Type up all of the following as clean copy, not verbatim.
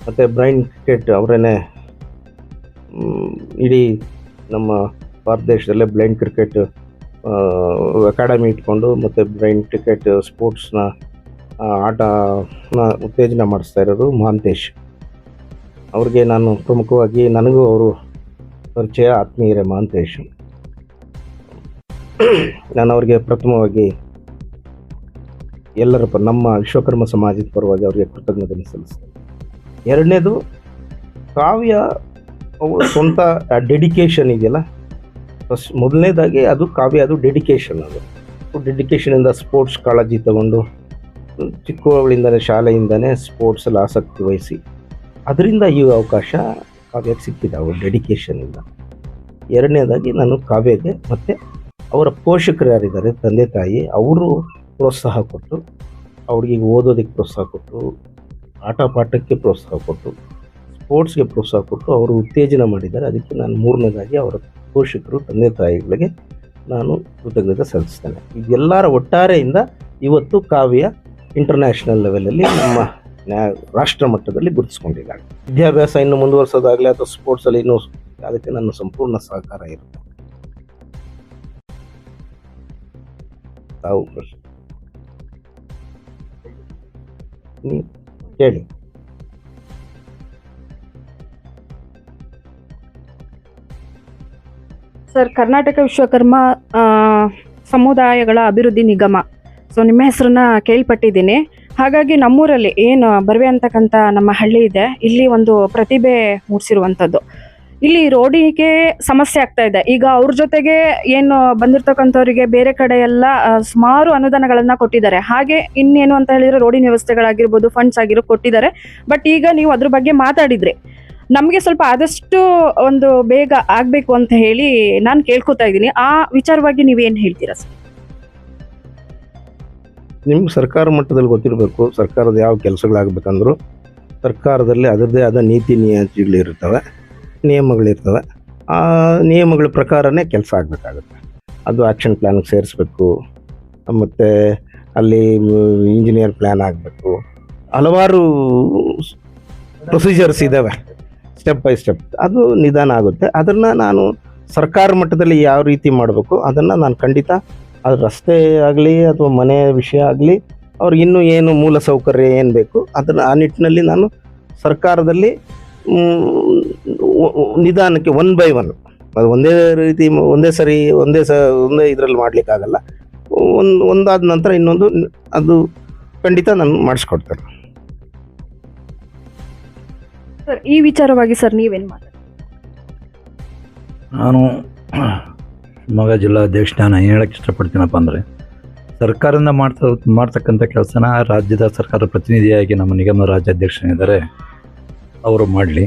ಮತ್ತು brain cricket ಅವರೇ ಇಡೀ ನಮ್ಮ ಭಾರತ ದೇಶದಲ್ಲೇ ಬ್ಲೈಂಡ್ ಕ್ರಿಕೆಟ್ ಅಕಾಡೆಮಿ ಇಟ್ಕೊಂಡು ಮತ್ತು ಬ್ರೈನ್ ಕ್ರಿಕೆಟ್ ಸ್ಪೋರ್ಟ್ಸ್ನ ಆಟನ ಉತ್ತೇಜನ ಮಾಡಿಸ್ತಾ ಇರೋರು ಮಹಾಂತೇಶ್. ಅವ್ರಿಗೆ ನಾನು ಪ್ರಮುಖವಾಗಿ ನನಗೂ ಅವರು ಪರಿಚಯ, ಆತ್ಮೀಯರೇ ಮಹಾಂತೇಶ್. ನಾನು ಅವ್ರಿಗೆ ಪ್ರಥಮವಾಗಿ ಎಲ್ಲರ ನಮ್ಮ ವಿಶ್ವಕರ್ಮ ಸಮಾಜದ ಪರವಾಗಿ ಅವರಿಗೆ ಕೃತಜ್ಞತೆ ಸಲ್ಲಿಸ್ತೇನೆ. ಎರಡನೇದು ಕಾವ್ಯ ಸ್ವಂತ ಡೆಡಿಕೇಶನ್ ಇದೆಯಲ್ಲ, ಮೊದಲನೇದಾಗಿ ಅದು ಕಾವ್ಯ, ಅದು ಡೆಡಿಕೇಶನ್. ಅದು ಡೆಡಿಕೇಶನಿಂದ ಸ್ಪೋರ್ಟ್ಸ್ ಕಾಳಜಿ ತಗೊಂಡು ಚಿಕ್ಕವಳಿಂದನೇ ಶಾಲೆಯಿಂದನೇ ಸ್ಪೋರ್ಟ್ಸಲ್ಲಿ ಆಸಕ್ತಿ ವಹಿಸಿ ಅದರಿಂದ ಈ ಅವಕಾಶ ಕಾವ್ಯಕ್ಕೆ ಸಿಕ್ಕಿದೆ ಅವ್ರ ಡೆಡಿಕೇಶನಿಂದ. ಎರಡನೇದಾಗಿ ನಾನು ಕಾವ್ಯಗೆ ಮತ್ತು ಅವರ ಪೋಷಕರು ಯಾರಿದ್ದಾರೆ, ತಂದೆ ತಾಯಿ, ಅವರು ಪ್ರೋತ್ಸಾಹ ಕೊಟ್ಟು ಅವ್ರಿಗೆ ಓದೋದಕ್ಕೆ ಪ್ರೋತ್ಸಾಹ ಕೊಟ್ಟು, ಆಟ ಪಾಠಕ್ಕೆ ಪ್ರೋತ್ಸಾಹ ಕೊಟ್ಟು, ಸ್ಪೋರ್ಟ್ಸ್ಗೆ ಪ್ರೋತ್ಸಾಹ ಕೊಟ್ಟು ಅವರು ಉತ್ತೇಜನ ಮಾಡಿದ್ದಾರೆ. ಅದಕ್ಕೆ ನಾನು ಮೂರನೇದಾಗಿ ಅವರ ಪೋಷಕರು, ತಂದೆ ತಾಯಿಗಳಿಗೆ ನಾನು ಕೃತಜ್ಞತೆ ಸಲ್ಲಿಸ್ತೇನೆ. ಇದೆಲ್ಲರ ಒಟ್ಟಾರೆಯಿಂದ ಇವತ್ತು ಕಾವ್ಯ ಇಂಟರ್ನ್ಯಾಷನಲ್ ಲೆವೆಲಲ್ಲಿ ನಮ್ಮ ರಾಷ್ಟ್ರ ಮಟ್ಟದಲ್ಲಿ ಗುರುತಿಸ್ಕೊಂಡಿದ್ದಾರೆ. ವಿದ್ಯಾಭ್ಯಾಸ ಇನ್ನು ಮುಂದುವರಿಸೋದಾಗಲಿ ಅಥವಾ ಸ್ಪೋರ್ಟ್ಸಲ್ಲಿ ಇನ್ನೂ ಅದಕ್ಕೆ ನನ್ನ ಸಂಪೂರ್ಣ ಸಹಕಾರ ಇರುತ್ತೆ. ತಾವು ಪ್ರಶ್ನೆ ಕೇಳಿ. ಸರ್, ಕರ್ನಾಟಕ ವಿಶ್ವಕರ್ಮ ಸಮುದಾಯಗಳ ಅಭಿವೃದ್ಧಿ ನಿಗಮ, ಸೊ ನಿಮ್ಮ ಹೆಸರನ್ನ ಕೇಳ್ಪಟ್ಟಿದ್ದೀನಿ. ಹಾಗಾಗಿ ನಮ್ಮೂರಲ್ಲಿ ಏನು ಬರವೆ ಅಂತಕ್ಕಂಥ ನಮ್ಮ ಹಳ್ಳಿ ಇದೆ, ಇಲ್ಲಿ ಒಂದು ಪ್ರತಿಭೆ ಮೂಡಿಸಿರುವಂಥದ್ದು. ಇಲ್ಲಿ ರೋಡಿಗೆ ಸಮಸ್ಯೆ ಆಗ್ತಾ ಇದೆ. ಈಗ ಅವ್ರ ಜೊತೆಗೆ ಏನು ಬಂದಿರತಕ್ಕಂಥವರಿಗೆ ಬೇರೆ ಕಡೆ ಎಲ್ಲ ಸುಮಾರು ಅನುದಾನಗಳನ್ನು ಕೊಟ್ಟಿದ್ದಾರೆ. ಹಾಗೆ ಇನ್ನೇನು ಅಂತ ಹೇಳಿದ್ರೆ ರೋಡಿನ ವ್ಯವಸ್ಥೆಗಳಾಗಿರ್ಬೋದು, ಫಂಡ್ಸ್ ಆಗಿರೋ ಕೊಟ್ಟಿದ್ದಾರೆ. ಬಟ್ ಈಗ ನೀವು ಅದ್ರ ಬಗ್ಗೆ ಮಾತಾಡಿದ್ರಿ, ನಮಗೆ ಸ್ವಲ್ಪ ಆದಷ್ಟು ಒಂದು ಬೇಗ ಆಗಬೇಕು ಅಂತ ಹೇಳಿ ನಾನು ಕೇಳ್ಕೊತಾ ಇದ್ದೀನಿ. ಆ ವಿಚಾರವಾಗಿ ನೀವೇನು ಹೇಳ್ತೀರಾ ಸರ್? ನಿಮ್ಗೆ ಸರ್ಕಾರ ಮಟ್ಟದಲ್ಲಿ ಗೊತ್ತಿರಬೇಕು, ಸರ್ಕಾರದ ಯಾವ ಕೆಲಸಗಳಾಗಬೇಕಂದ್ರೂ ಸರ್ಕಾರದಲ್ಲಿ ಅದರದ್ದೇ ಆದ ನೀತಿ ನಿಯಮಗಳಿರ್ತವೆ, ನಿಯಮಗಳಿರ್ತವೆ. ಆ ನಿಯಮಗಳ ಪ್ರಕಾರನೇ ಕೆಲಸ ಆಗಬೇಕಾಗುತ್ತೆ. ಅದು ಆ್ಯಕ್ಷನ್ ಪ್ಲ್ಯಾನ್ಗೆ ಸೇರಿಸ್ಬೇಕು, ಮತ್ತು ಅಲ್ಲಿ ಇಂಜಿನಿಯರ್ ಪ್ಲ್ಯಾನ್ ಆಗಬೇಕು. ಹಲವಾರು ಪ್ರೊಸೀಜರ್ಸ್ ಇದ್ದಾವೆ, ಸ್ಟೆಪ್ ಬೈ ಸ್ಟೆಪ್. ಅದು ನಿಧಾನ ಆಗುತ್ತೆ. ಅದನ್ನು ನಾನು ಸರ್ಕಾರ ಮಟ್ಟದಲ್ಲಿ ಯಾವ ರೀತಿ ಮಾಡಬೇಕು ಅದನ್ನು ನಾನು ಖಂಡಿತ, ಅದು ರಸ್ತೆ ಆಗಲಿ ಅಥವಾ ಮನೆ ವಿಷಯ ಆಗಲಿ, ಅವ್ರಿಗೆ ಇನ್ನೂ ಏನು ಮೂಲ ಸೌಕರ್ಯ ಏನು ಬೇಕು ಅದನ್ನು ಆ ನಿಟ್ಟಿನಲ್ಲಿ ನಾನು ಸರ್ಕಾರದಲ್ಲಿ ನಿಧಾನಕ್ಕೆ 1 by 1, ಅದು ಒಂದೇ ರೀತಿ ಒಂದೇ ಇದರಲ್ಲಿ ಮಾಡಲಿಕ್ಕಾಗಲ್ಲ. ಒಂದಾದ ನಂತರ ಇನ್ನೊಂದು, ಅದು ಖಂಡಿತ ನಾನು ಮಾಡಿಸ್ಕೊಡ್ತೇನೆ. ಸರ್, ಈ ವಿಚಾರವಾಗಿ ಸರ್ ನೀವೇನು ಮಾತಾಡ್ತೀರಿ? ನಾನು ಶಿವಮೊಗ್ಗ ಜಿಲ್ಲಾ ಅಧ್ಯಕ್ಷ. ನಾನು ಏನು ಹೇಳಕ್ಕೆ ಇಷ್ಟಪಡ್ತೀನಪ್ಪ ಅಂದರೆ, ಸರ್ಕಾರದಿಂದ ಮಾಡ್ತಕ್ಕಂಥ ಕೆಲಸನ ರಾಜ್ಯದ ಸರ್ಕಾರದ ಪ್ರತಿನಿಧಿಯಾಗಿ ನಮ್ಮ ನಿಗಮದ ರಾಜ್ಯಾಧ್ಯಕ್ಷರಿದ್ದಾರೆ, ಅವರು ಮಾಡಲಿ.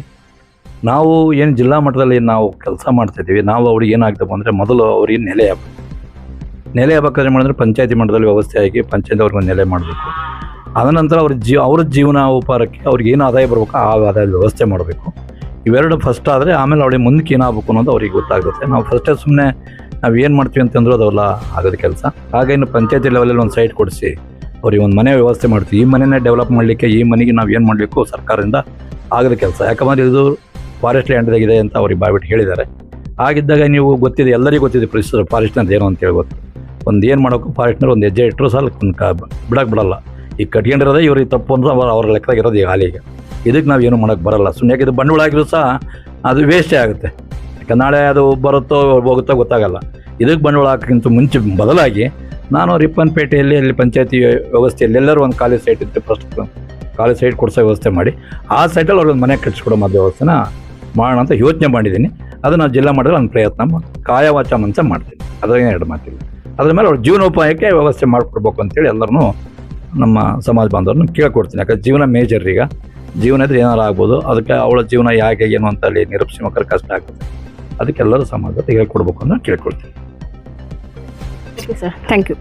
ನಾವು ಏನು ಜಿಲ್ಲಾ ಮಟ್ಟದಲ್ಲಿ ನಾವು ಕೆಲಸ ಮಾಡ್ತಾಯಿದ್ದೀವಿ, ನಾವು ಅವ್ರಿಗೆ ಏನಾಗ್ತಪ್ಪ ಅಂದರೆ, ಮೊದಲು ಅವ್ರಿಗೆ ನೆಲೆ ಆಗ್ಬೇಕಾದ್ರೆ ಮಾಡಿದ್ರೆ ಪಂಚಾಯತಿ ಮಟ್ಟದಲ್ಲಿ ವ್ಯವಸ್ಥೆ ಆಗಿ ಪಂಚಾಯತ್ ಅವ್ರಿಗೆ ಒಂದು ನೆಲೆ ಮಾಡಬೇಕು. ಅದನಂತರ ಅವ್ರ ಜೀವನ ಉಪಹಾರಕ್ಕೆ ಅವ್ರಿಗೆ ಏನು ಆದಾಯ ಬರಬೇಕು ಆ ಆದಾಯದ ವ್ಯವಸ್ಥೆ ಮಾಡಬೇಕು. ಇವೆರಡು ಫಸ್ಟ್ ಆದರೆ ಆಮೇಲೆ ಅವ್ರಿಗೆ ಮುಂದಕ್ಕೆ ಏನಾಗಬೇಕು ಅನ್ನೋದು ಅವ್ರಿಗೆ ಗೊತ್ತಾಗುತ್ತೆ. ನಾವು ಫಸ್ಟೇ ಸುಮ್ಮನೆ ನಾವು ಏನು ಮಾಡ್ತೀವಿ ಅಂತಂದ್ರೂ ಅದೆಲ್ಲ ಆಗೋದು ಕೆಲಸ. ಹಾಗೆ ಇನ್ನು ಪಂಚಾಯತಿ ಲೆವೆಲಲ್ಲಿ ಒಂದು ಸೈಟ್ ಕೊಡಿಸಿ ಅವ್ರಿಗೆ ಒಂದು ಮನೆ ವ್ಯವಸ್ಥೆ ಮಾಡ್ತೀವಿ. ಈ ಮನೆಯೇ ಡೆವಲಪ್ ಮಾಡಲಿಕ್ಕೆ ಈ ಮನೆಗೆ ನಾವು ಏನು ಮಾಡಬೇಕು ಸರ್ಕಾರದಿಂದ ಆಗದ ಕೆಲಸ. ಯಾಕಂದರೆ ಇದು ಫಾರೆಸ್ಟ್ ಲ್ಯಾಂಡ್ದಾಗಿದೆ ಅಂತ ಅವ್ರಿಗೆ ಬಾಯ್ಬಿಟ್ಟು ಹೇಳಿದ್ದಾರೆ. ಆಗಿದ್ದಾಗ ನೀವು ಗೊತ್ತಿದೆ, ಎಲ್ಲರಿಗೂ ಗೊತ್ತಿದೆ ಫಾರೆಸ್ಟ್ ಅಂತ ಏನು ಅಂತೇಳಿ ಗೊತ್ತು. ಒಂದು ಏನು ಮಾಡೋಕ್ಕೂ ಫಾರೆಸ್ಟ್ನವ್ರು ಒಂದು ಹೆಜ್ಜೆ ಇಟ್ಟರು ಸಾಲ ಬಿಡಕ್ಕೆ ಬಿಡಲ್ಲ. ಈಗ ಕಟ್ಕೊಂಡಿರೋದೇ ಇವ್ರಿಗೆ ತಪ್ಪು ಅಂದ್ರೆ ಅವ್ರ ಲೆಕ್ಕದಾಗಿರೋದು ಈಗ ಹಾಲಿಗೆ. ಇದಕ್ಕೆ ನಾವು ಏನು ಮಾಡೋಕ್ಕೆ ಬರಲ್ಲ. ಸುಮ್ಮನೆ ಇದು ಬಂಡವಾಳ ಆಗಿದ್ರು ಸಹ ಅದು ವೇಸ್ಟೇ ಆಗುತ್ತೆ. ಯಾಕೆ ನಾಳೆ ಅದು ಬರುತ್ತೋ ಹೋಗುತ್ತೋ ಗೊತ್ತಾಗಲ್ಲ. ಇದಕ್ಕೆ ಬಂಡವಾಳ ಹಾಕೋಕ್ಕಿಂತ ಮುಂಚೆ ಬದಲಾಗಿ ನಾನು ರಿಪ್ಪನ್ಪೇಟೆಯಲ್ಲಿ ಅಲ್ಲಿ ಪಂಚಾಯತಿ ವ್ಯವಸ್ಥೆಯಲ್ಲಿ ಎಲ್ಲರೂ ಒಂದು ಖಾಲಿ ಸೈಟ್ ಇತ್ತು, ಫಸ್ಟ್ ಖಾಲಿ ಸೈಟ್ ಕೊಡಿಸೋ ವ್ಯವಸ್ಥೆ ಮಾಡಿ ಆ ಸೈಟಲ್ಲಿ ಅವ್ರೊಂದು ಮನೆ ಕಟ್ಟಿಸ್ಕೊಡೋ ಮಧ್ಯ ವ್ಯವಸ್ಥೆನ ಮಾಡೋಣ ಅಂತ ಯೋಚನೆ ಮಾಡಿದ್ದೀನಿ. ಅದು ನಾವು ಜಿಲ್ಲಾ ಮಾಡಿದ್ರೆ ಒಂದು ಪ್ರಯತ್ನ ಕಾಯ ವಾಚ ಮನಸ ಮಾಡ್ತೀನಿ. ಅದ್ರಾಗೇನು ಎರಡು ಮಾತಿಲ್ಲ. ಅದ್ರ ಮೇಲೆ ಅವ್ರ ಜೀವನೋಪಾಯಕ್ಕೆ ವ್ಯವಸ್ಥೆ ಮಾಡಿಕೊಡ್ಬೇಕು ಅಂತೇಳಿ ಎಲ್ಲರೂ ನಮ್ಮ ಸಮಾಜ ಬಾಂಧವ್ರನ್ನ ಕೇಳ್ಕೊಡ್ತೀನಿ. ಯಾಕಂದ್ರೆ ಜೀವನ ಮೇಜರ್. ಈಗ ಜೀವನ ಇದ್ರೆ ಏನಾರು ಆಗ್ಬೋದು. ಅದಕ್ಕೆ ಅವಳ ಜೀವನ ಯಾಕೆ ಏನು ಅಂತ ಅಲ್ಲಿ ನಿರಕ್ಷಿಮಕರ ಕಷ್ಟ ಆಗ್ತದೆ. ಅದಕ್ಕೆಲ್ಲರೂ ಸಮಾಜ ಹೇಳ್ಕೊಡ್ಬೇಕು ಅಂತ ಕೇಳ್ಕೊಡ್ತೀನಿ. Sir, thank you.